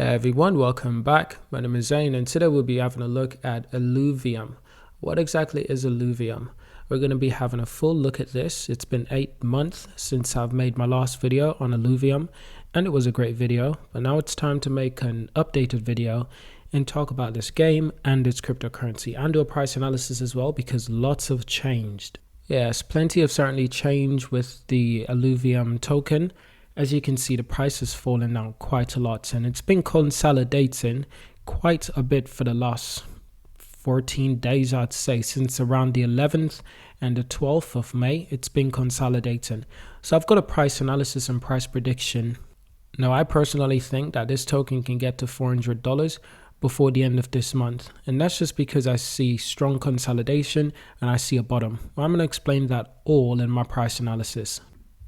Hey everyone, welcome back. My name is Zane and today we'll be having a look at Illuvium. What exactly is Illuvium? We're going to be having a full look at this. It's been 8 months since I've made my last video on Illuvium and it was a great video, but now it's time to make an updated video and talk about this game and its cryptocurrency and do a price analysis as well because lots have changed. Yes, plenty have certainly changed with the Illuvium token. As you can see, the price has fallen now quite a lot and it's been consolidating quite a bit for the last 14 days, I'd say, since around the 11th and the 12th of May, it's been consolidating. So I've got a price analysis and price prediction. Now, I personally think that this token can get to $400 before the end of this month. And that's just because I see strong consolidation and I see a bottom. I'm going to explain that all in my price analysis.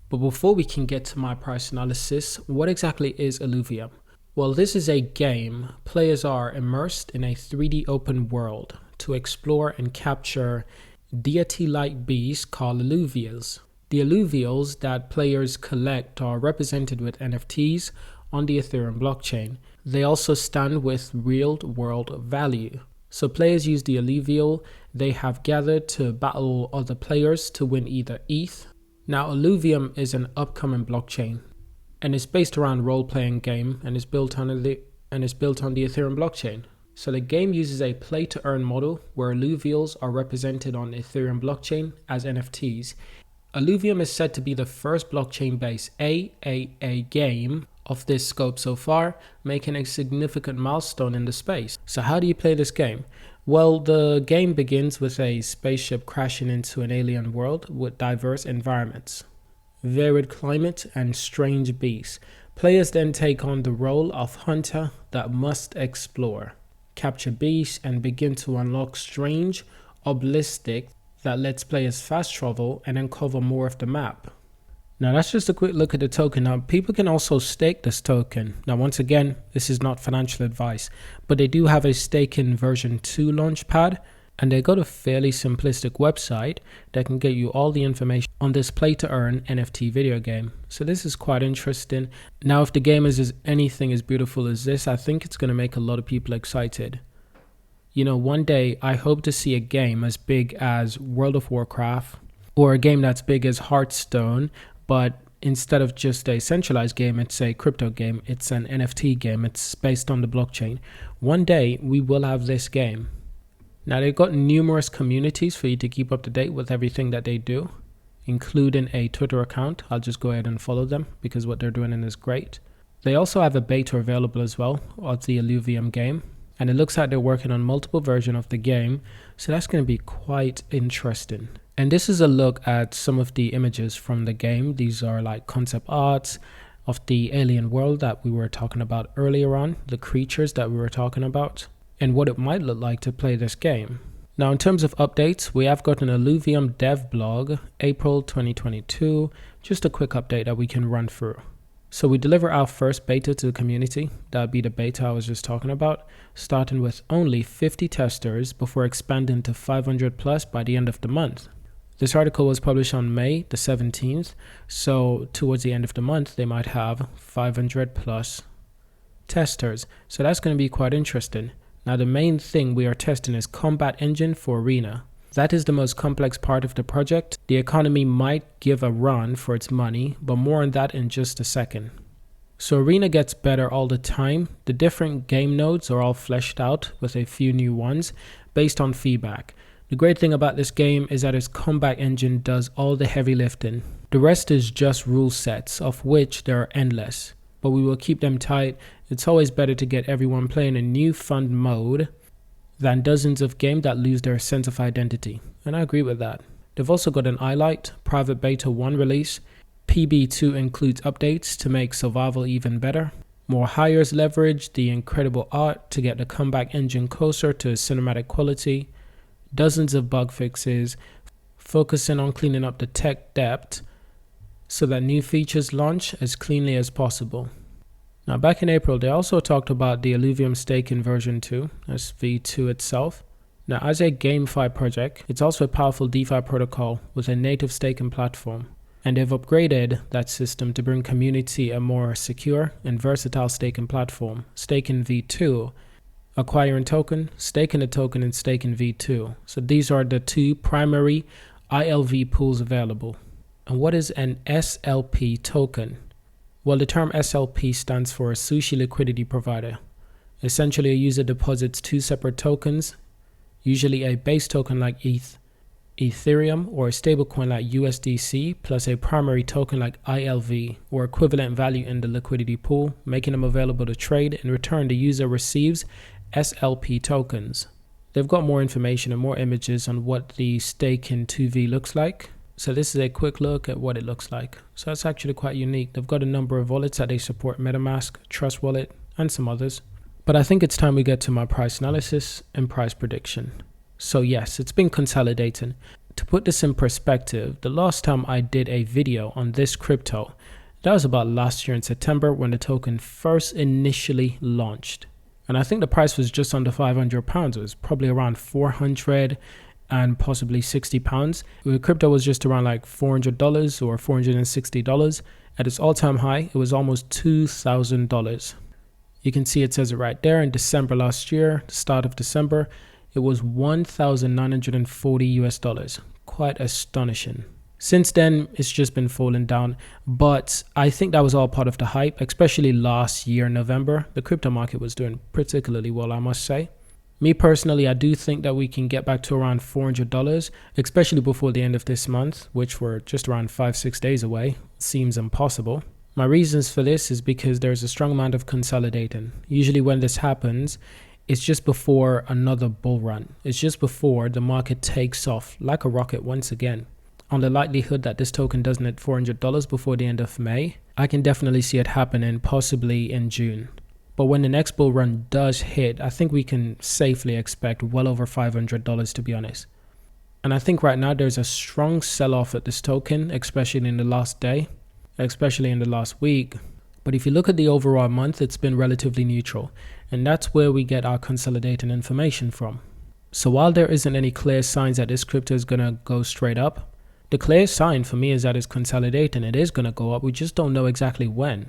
But before we can get to my price analysis, what exactly is Illuvium? Well, this is a game. Players are immersed in a 3D open world to explore and capture deity-like beasts called Illuvials. The Illuvials that players collect are represented with NFTs on the Ethereum blockchain. They also stand with real-world value. So players use the Illuvial they have gathered to battle other players to win either ETH. Now, Illuvium is an upcoming blockchain and it's based around role-playing game and is built on the Ethereum blockchain. So the game uses a play-to-earn model where Illuvials are represented on the Ethereum blockchain as NFTs. Illuvium is said to be the first blockchain-based AAA game of this scope so far, making a significant milestone in the space. So how do you play this game? Well, the game begins with a spaceship crashing into an alien world with diverse environments, varied climate, and strange beasts. Players then take on the role of hunter that must explore, capture beasts, and begin to unlock strange obelisk that lets players fast travel and uncover more of the map. Now that's just a quick look at the token. Now people can also stake this token. Now once again, this is not financial advice, but they do have a staking version 2 launchpad and they got a fairly simplistic website that can get you all the information on this play to earn NFT video game. So this is quite interesting. Now if the game is anything as beautiful as this, I think it's going to make a lot of people excited. You know, one day I hope to see a game as big as World of Warcraft or a game that's big as Hearthstone, but instead of just a centralized game, it's a crypto game, it's an NFT game, it's based on the blockchain. One day we will have this game. Now they've got numerous communities for you to keep up to date with everything that they do, including a Twitter account. I'll just go ahead and follow them because what they're doing is great. They also have a beta available as well of the Illuvium game, and it looks like they're working on multiple versions of the game, so that's going to be quite interesting. And this is a look at some of the images from the game. These are like concept arts of the alien world that we were talking about earlier on, the creatures that we were talking about, and what it might look like to play this game. Now, in terms of updates, we have got an Illuvium dev blog, April 2022, just a quick update that we can run through. So we deliver our first beta to the community. That'd be the beta I was just talking about, starting with only 50 testers before expanding to 500 plus by the end of the month. This article was published on May the 17th, so towards the end of the month, they might have 500 plus testers. So that's going to be quite interesting. Now, the main thing we are testing is combat engine for Arena. That is the most complex part of the project. The economy might give a run for its money, but more on that in just a second. So Arena gets better all the time. The different game nodes are all fleshed out with a few new ones based on feedback. The great thing about this game is that its combat engine does all the heavy lifting. The rest is just rule sets, of which there are endless, but we will keep them tight. It's always better to get everyone playing a new fun mode than dozens of games that lose their sense of identity, and I agree with that. They've also got an iLite private beta 1 release. PB2 includes updates to make survival even better. More hires leverage the incredible art to get the combat engine closer to cinematic quality. Dozens of bug fixes, focusing on cleaning up the tech debt so that new features launch as cleanly as possible. Now back in April, they also talked about the Illuvium staking version 2, that's V2 itself. Now as a GameFi project, it's also a powerful DeFi protocol with a native staking platform. And they've upgraded that system to bring community a more secure and versatile staking platform. Staking V2, acquiring token, staking a token, and staking V2. So these are the two primary ILV pools available. And what is an SLP token? Well, the term SLP stands for a sushi liquidity provider. Essentially, a user deposits two separate tokens, usually a base token like Ethereum, or a stablecoin like USDC, plus a primary token like ILV, or equivalent value in the liquidity pool, making them available to trade. In return, the user receives SLP tokens. They've got more information and more images on what the stake in 2V looks like. So this is a quick look at what it looks like. So it's actually quite unique. They've got a number of wallets that they support: MetaMask, Trust Wallet, and some others. But I think it's time we get to my price analysis and price prediction. So yes, it's been consolidating. To put this in perspective, the last time I did a video on this crypto, that was about last year in September when the token first initially launched. And I think the price was just under £500. It was probably around 400 and possibly £60. The crypto was just around like $400 or $460. At its all-time high, it was almost $2,000. You can see it says it right there. In December last year, the start of December, it was $1,940. Quite astonishing. Since then, it's just been falling down, but I think that was all part of the hype, especially last year, November. The crypto market was doing particularly well, I must say. Me personally, I do think that we can get back to around $400, especially before the end of this month, which we're just around 5-6 days away. Seems impossible. My reasons for this is because there's a strong amount of consolidating. Usually when this happens, it's just before another bull run. It's just before the market takes off like a rocket once again. On the likelihood that this token doesn't hit $400 before the end of May, I can definitely see it happening possibly in June. But when the next bull run does hit, I think we can safely expect well over $500, to be honest. And I think right now there's a strong sell-off at this token, especially in the last day, especially in the last week. But if you look at the overall month, it's been relatively neutral. And that's where we get our consolidating information from. So while there isn't any clear signs that this crypto is going to go straight up, the clear sign for me is that it's consolidating. It is going to go up. We just don't know exactly when.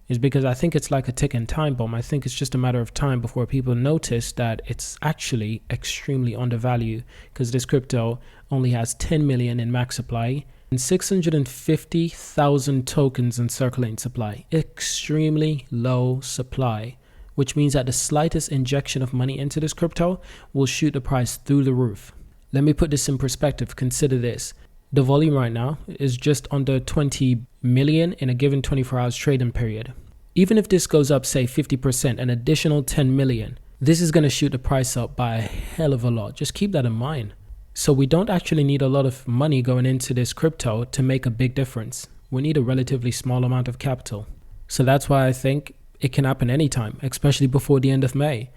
It's because I think it's like a ticking time bomb. I think it's just a matter of time before people notice that it's actually extremely undervalued, because this crypto only has 10 million in max supply and 650,000 tokens in circulating supply. Extremely low supply, which means that the slightest injection of money into this crypto will shoot the price through the roof. Let me put this in perspective. Consider this. The volume right now is just under 20 million in a given 24 hours trading period. Even if this goes up, say 50%, an additional 10 million, this is going to shoot the price up by a hell of a lot. Just keep that in mind. So we don't actually need a lot of money going into this crypto to make a big difference. We need a relatively small amount of capital. So that's why I think it can happen anytime, especially before the end of May.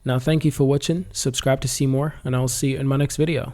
Now, thank you for watching. Subscribe to see more, and I'll see you in my next video.